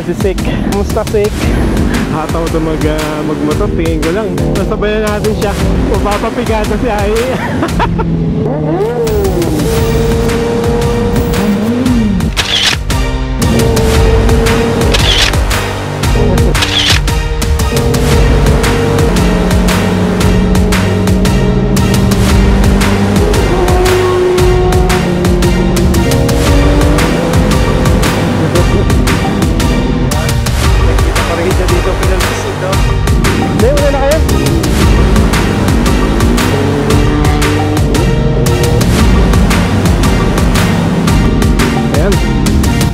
si Sik. Kumusta, Sik? Hataw ito magmotor, tingin ko lang. Nasabayan natin siya. Mapapapigata si Ai.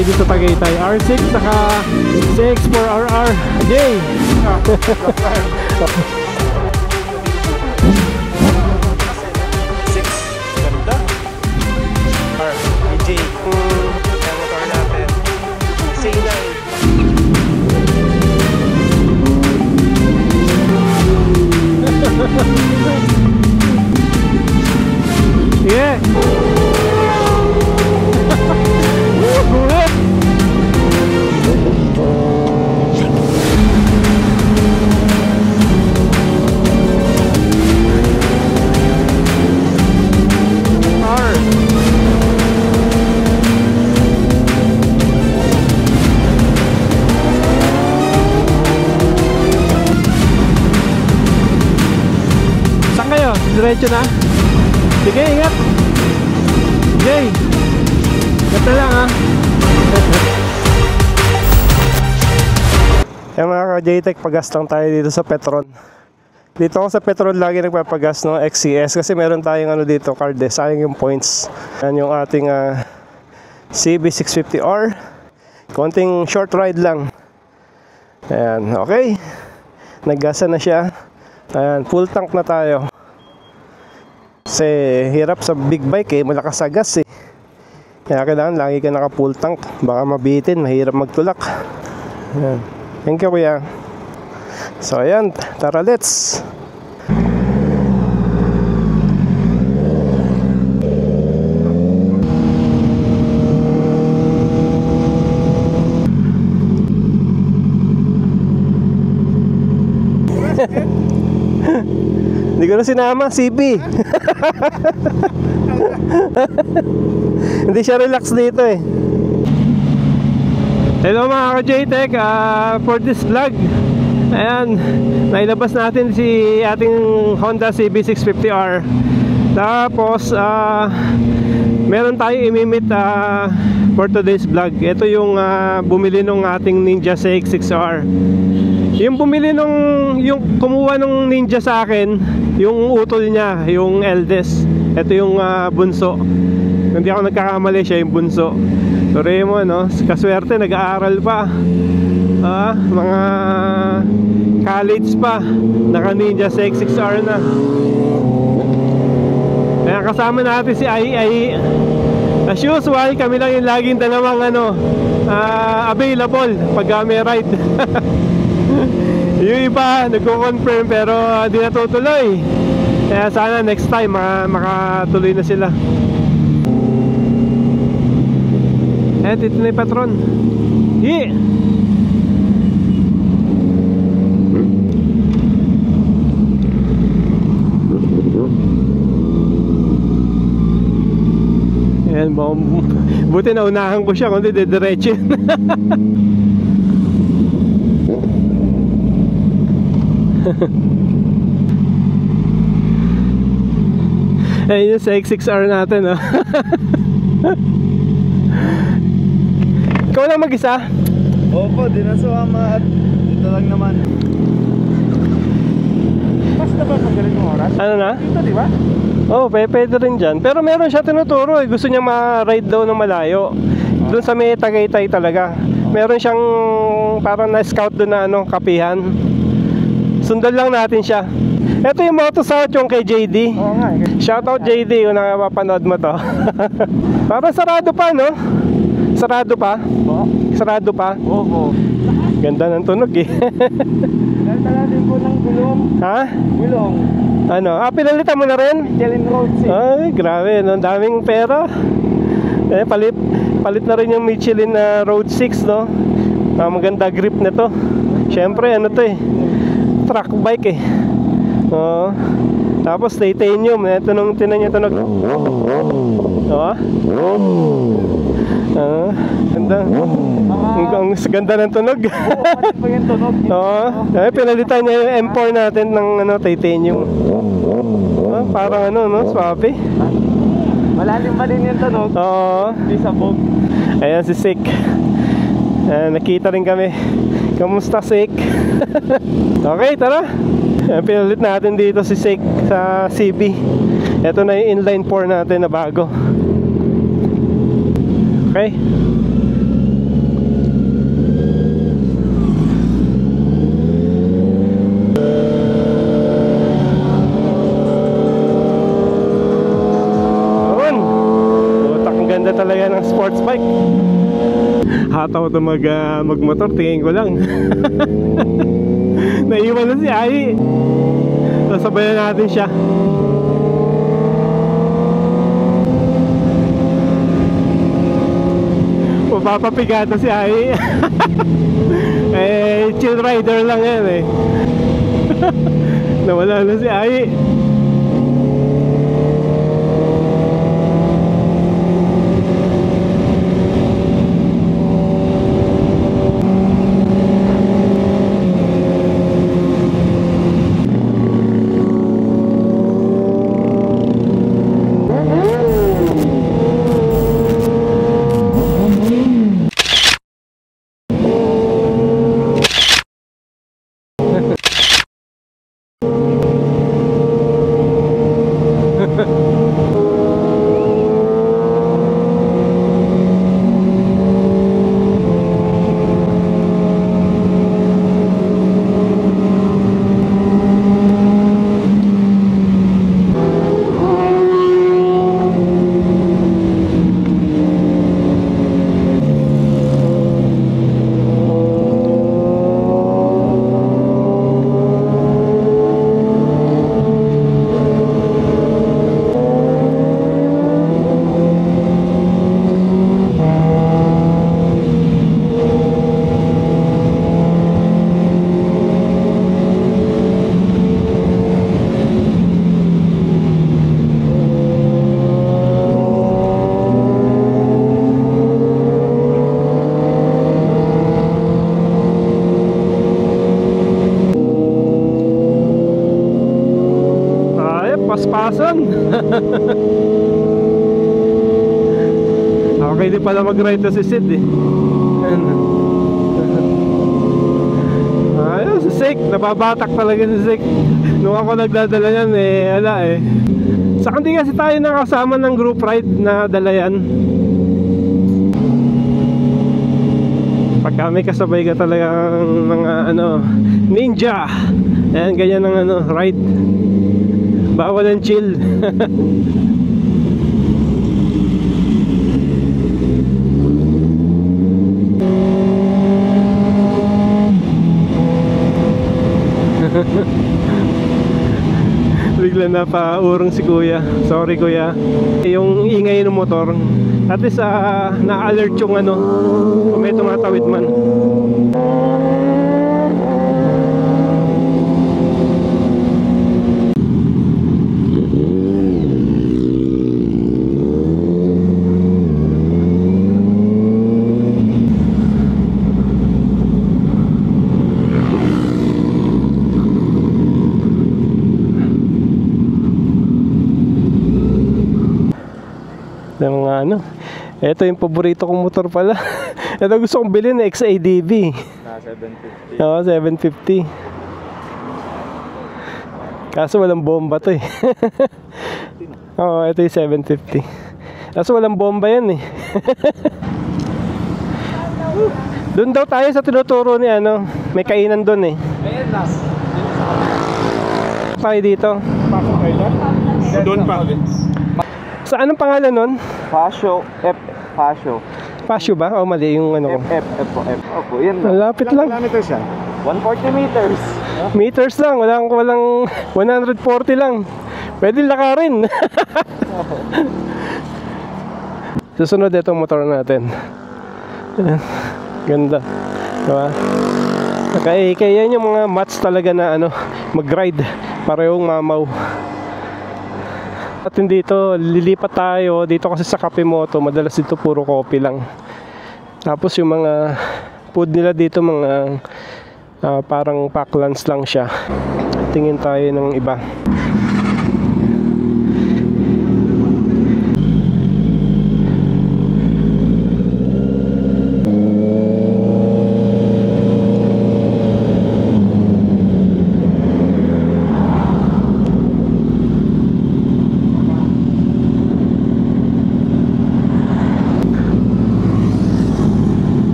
Dito Tagaytay R6 saka CX4RR. Yay! Ganda. R, EJ. Ang motor natin. C9. Yeah! Diretso na. Sige, ingat. Jay, ingat na lang ha. Kaya mga ka-J-Tech, pagas lang tayo dito sa Petron. Dito ako sa Petron lagi nagpapagas no, XCS. Kasi meron tayong ano dito, card eh. Sayang yung points. Yan yung ating CB650R. Konting short ride lang. Ayan, okay. Naggasa na siya. Ayan, full tank na tayo. Kasi hirap sa big bike eh, malakas sa gas eh. Kaya kailangan lagi ka naka full tank. Baka mabitin, mahirap magtulak. Ayan. Thank you kuya. So ayan, tara let's. Hindi ko na sinama, CB. Hindi siya relax dito eh. Hello mga ka-J-Tech, for this vlog, ayan, nailabas natin si ating Honda CB650R. Tapos meron tayong imimit for today's vlog. Ito yung bumili nung ating Ninja CX-6R. Yung bumili yung kumuha nung Ninja sa akin, yung utol niya, yung eldest. Ito yung bunso. Hindi ako nagkakamali, siya yung bunso. Sorry mo, no? Kaswerte, nag-aaral pa. Mga college pa. Naka Ninja CX-6R na. Kaya kasama natin si Ai. As usual, kami lang yung laging dalawang available pag may ride. Yung iba nagko-confirm pero di natutuloy. Kaya sana next time makatuloy na sila. Dito na yung patron. Yeah! Ayan, buti na unahan ko siya kundi didiretso. Ayun yung CX-6R natin, oh. Ikaw lang mag-isa? Opo, di na sumama at dito lang naman. Mas na ba magaling yung oras? Ano na? Dito, di ba? Oo, pwede rin dyan. Pero meron siya tinuturo eh. Gusto niya ma-ride daw ng malayo. Doon sa may Tagaytay talaga. Meron siyang parang na-scout doon na kapihan. Sundan lang natin siya. Ito yung Motosout yung kay JD. Oo nga eh. Shoutout JD kung nakapapanood mo to. Parang sarado pa, no? Sarado pa? Oo. Sarado pa? Oo. Ganda ng tunog eh. Dala din po ng gulong. Ha? Gulong. Ano? Pinalitan mo na rin? Michelin Road 6. Ay, grabe, no? Daming pera. Palit na rin yung Michelin na Road 6, no? Maganda grip na to. Syempre ano to eh, track bike eh. Oo. Tapos titanium. Ito nung tinan niya tunog. Oo. Ganda. Ang ganda ng tunog. Pa yung tunog. Oo. Pinalitan niya yung M4 natin ng ano, titanium. Parang ano, no? Swabe. Malalim pa din yung tunog. Oo. Hindi sabog. Ayan si Sik. Nakita rin kami. Kamusta Sik? Okay, tara. Pinalit natin dito si Sik sa CB. Ito na yung inline 4 natin na bago. Okay. Ganda talaga ng sports bike. Hataw ito magmotor, tingin ko lang. Naiwan na si Ai. Sasabayan natin siya. Mapapapigata si Ai. Chill rider lang yan eh. Nawala na si Ai. Paspasan. Okay din pala mag-ride to si Sid eh. Ayun si Sik, nababatak talaga si Sik. Nung ako nagdadala yan eh, ala eh. Saka hindi kasi tayo nakasama ng group ride na dala yan. Pagka may kasabay ka talagang mga ano, ninja. Ayan, ganyan ng ano, ride. Bawal ang chill. Bigla na pa-urong si kuya. Sorry kuya. Yung ingay ng motor, at least na-alert yung ano, kung may tumatawid man. Ng mga ano, ito yung paborito kong motor pala. Ito gusto kong bilhin na XADV. Na 750. Oo, 750. Kaso walang bomba to eh. Oo, ito yung 750. Kaso walang bomba yan eh. Doon daw tayo sa tinuturo ni ano, may kainan doon eh. Ayan lang. Tayo dito. Pasok kayo lang? Doon pa. Sa anong pangalan nun? Pasyo. Pasyo. Pasyo ba? O mali yung ano ko. F po. Opo, yan lang. Malapit lang. Kilometers yan? 140 meters. Meters lang, walang 140 lang. Pwede lakarin. Susunod itong motor natin. Ayan. Ganda. Diba? Kaya yan yung mga mats talaga na ano, mag-ride. Parehong mamaw. At dito, lilipat tayo. Dito kasi sa Kapimoto, madalas dito puro coffee lang. Tapos yung mga food nila dito, mga parang pack lunch lang siya. Tingin tayo ng iba.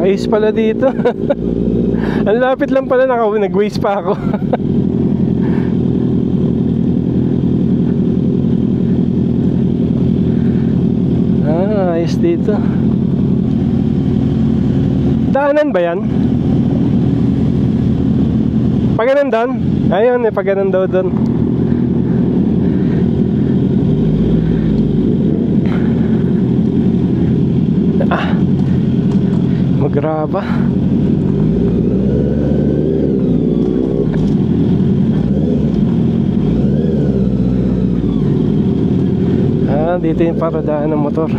Ayos pala dito. Ang lapit lang pala, nag-waste pa ako. Ayos dito. Daanan ba yan? Paganan doon? Ayun, may paganan daw doon. Magraba. Dito yung paradaan ng motor.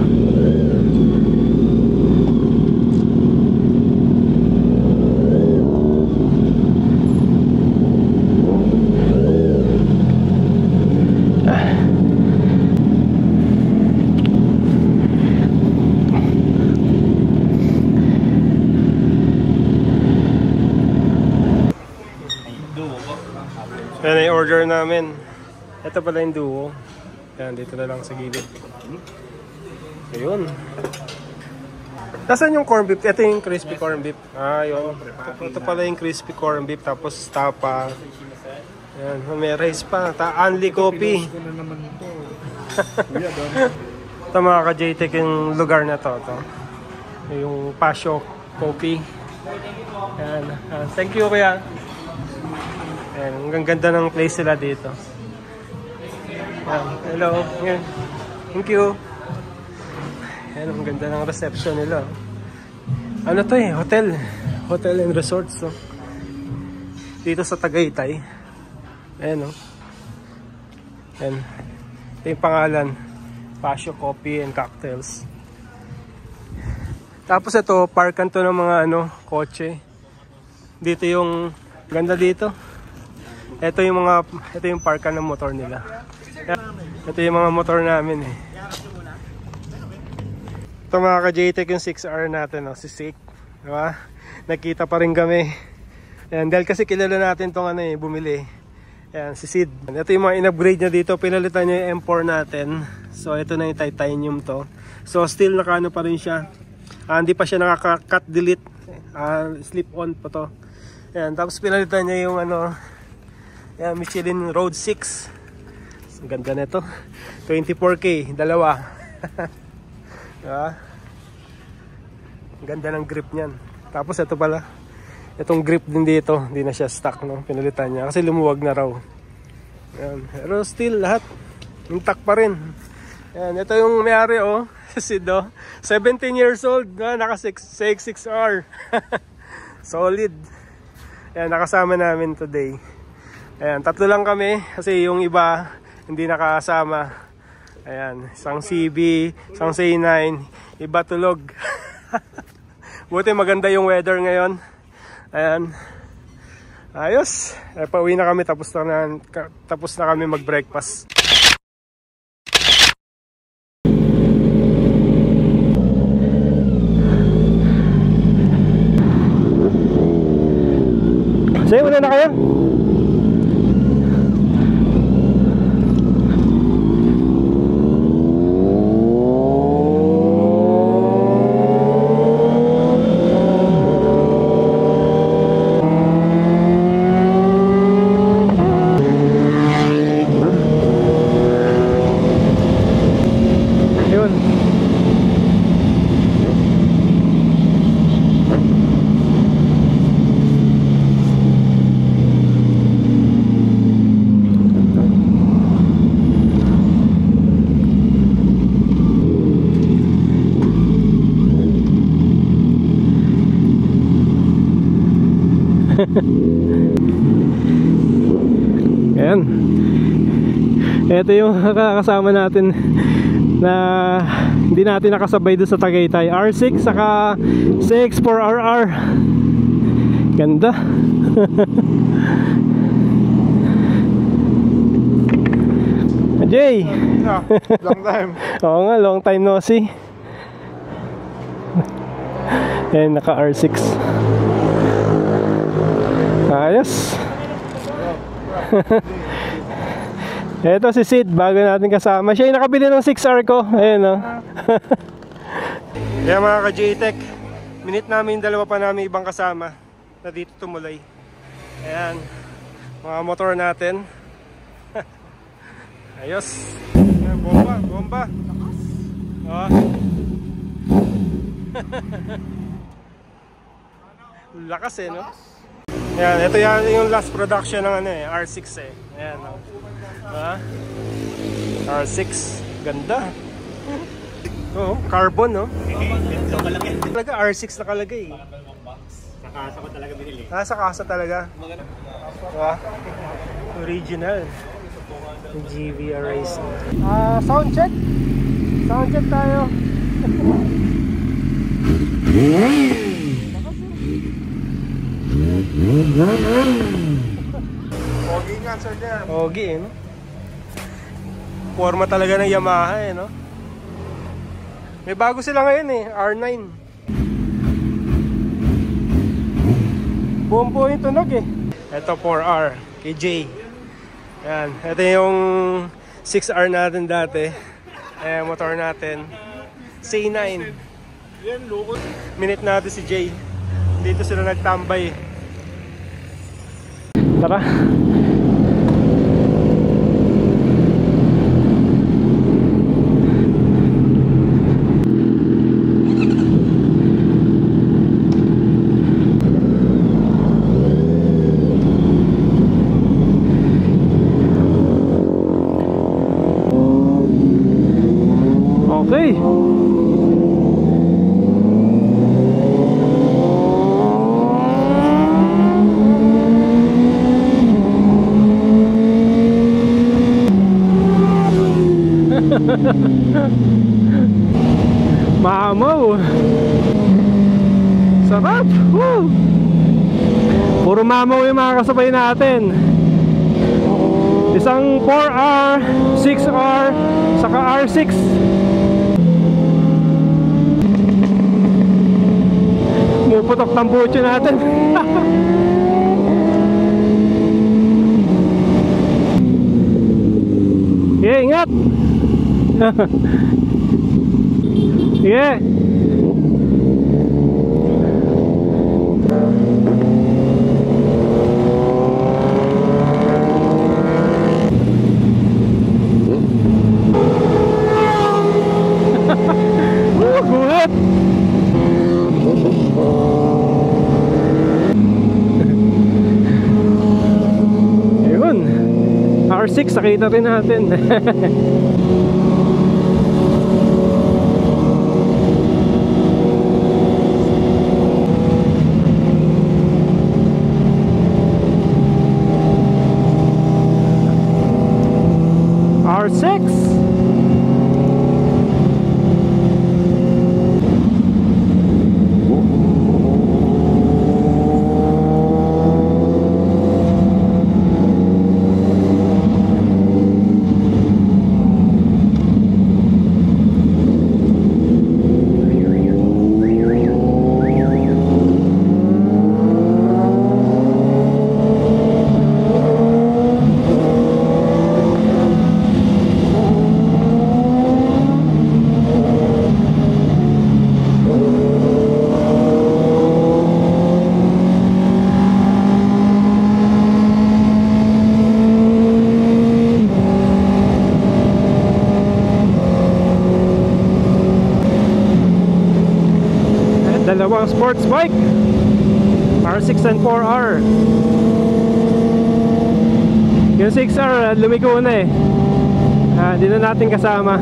Yan ay order namin. Ito pala yung duo. Yan, dito na lang sa gilid. Ayun. Nasaan yung corn beef? Ito yung crispy corn beef. Yun. Ito pala yung crispy corn beef. Tapos tapa. Yan, may rice pa. Only coffee. Ito mga ka-JTEC yung lugar na to. Yung Pasyo Coffee. Yan. Thank you kuya. Yan, ang ganda ng place sila dito. Yan, hello. Yan. Thank you. Yan, ang ganda ng reception nila. Ano to eh? Hotel. Hotel and resorts. So. Dito sa Tagaytay. Ayan o. Yan. Ito yung pangalan. Pasyo Coffee and Cocktails. Tapos ito, parkan to ng mga kotse. Dito yung ganda dito. Ito yung parkan ng motor nila. Ito yung mga motor namin eh. Ito mga ka-JTEC yung 6R natin, si Sik. Diba? Nakita pa rin kami. Ayan, dahil kasi kilala natin itong bumili. Ayan, si Sid. Ito yung mga in-upgrade niya dito. Pinalitan niya yung M4 natin. So ito na yung titanium to. So still nakaano pa rin siya. Hindi pa siya nakaka-cut delete. Slip on pa to. Ayan, tapos pinalitan niya yung Ayan, Michelin Road 6. Ang ganda nito. 24K, dalawa. Diba? Ang ganda ng grip niyan. Tapos ito pala. Itong grip din dito, hindi na siya stuck, no? Pinalitan niya kasi lumuwag na raw. Ayan. Pero still lahat intact pa rin. Ayan, ito yung may-ari si Do. 17 years old, naka 6R. Solid. Ayan, nakasama namin today. Ayan, tatlo lang kami kasi yung iba hindi nakasama. Ayan, isang CB, isang C9, iba tulog. Buti maganda yung weather ngayon. Ayan. Ayos. Pauwi na kami, tapos na kami mag-breakfast. Sige, una na kayo. Ayan. Ito yung kasama natin na hindi natin nakasabay doon sa Tagaytay. R6 saka CX4RR. Ganda. Jay! Long time. Oo nga, long time no see. Ayan, naka R6. Ayos. Ito si Sid, bago natin kasama. Siya yung nakabili ng 6R ko. Ayan o. Kaya mga ka-J-Tech, minute namin dalawa pa namin ibang kasama na dito tumuloy. Ayan, mga motor natin. Ayos. Ayan, bomba, bomba. Oh. Lakas eh, no? Ayan, ito yan yung last production ng ano eh, R6 eh. Ayan, no? R6, ganda. Oh, carbon, no? Talaga R6 nakalagay. Sa kasa ko talaga binili. Sa kasa talaga. Original. GVR Racing. Sound check. Sound check tayo. Pogi nga, sir, there. Pogi, eh, no? Forma talaga ng Yamaha, eh, no? May bago sila ngayon, eh. R9. Buong po yung tunog, eh. Ito 4R, kay Jay. Yan. Ito yung 6R natin dati. Motor natin. C9. Yan, lukot. Minute natin si Jay. Dito sila nagtambay. Tara. Okay. Mamaw. Sarap. Woo. Puro mamaw yung mga kasabay natin. Isang 4R, 6R, saka R6. Puputok ng butyo natin. Yeah, ingat. Yeah. Gulat. Ayun. R6 nakita rin natin. R6. Dalawang sports bike, R6 and 4R. Yung 6R lumiko na eh. Di na natin kasama.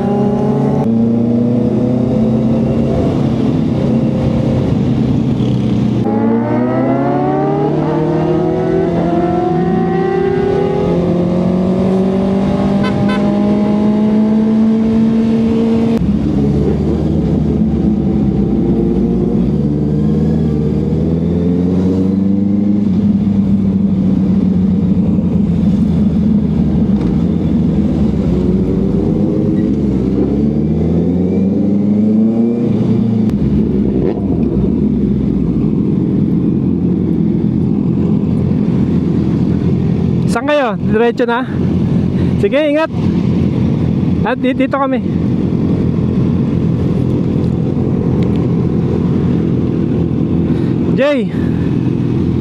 diretso na. Sige, ingat. At dito kami. Jay,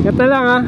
ingat na lang ha.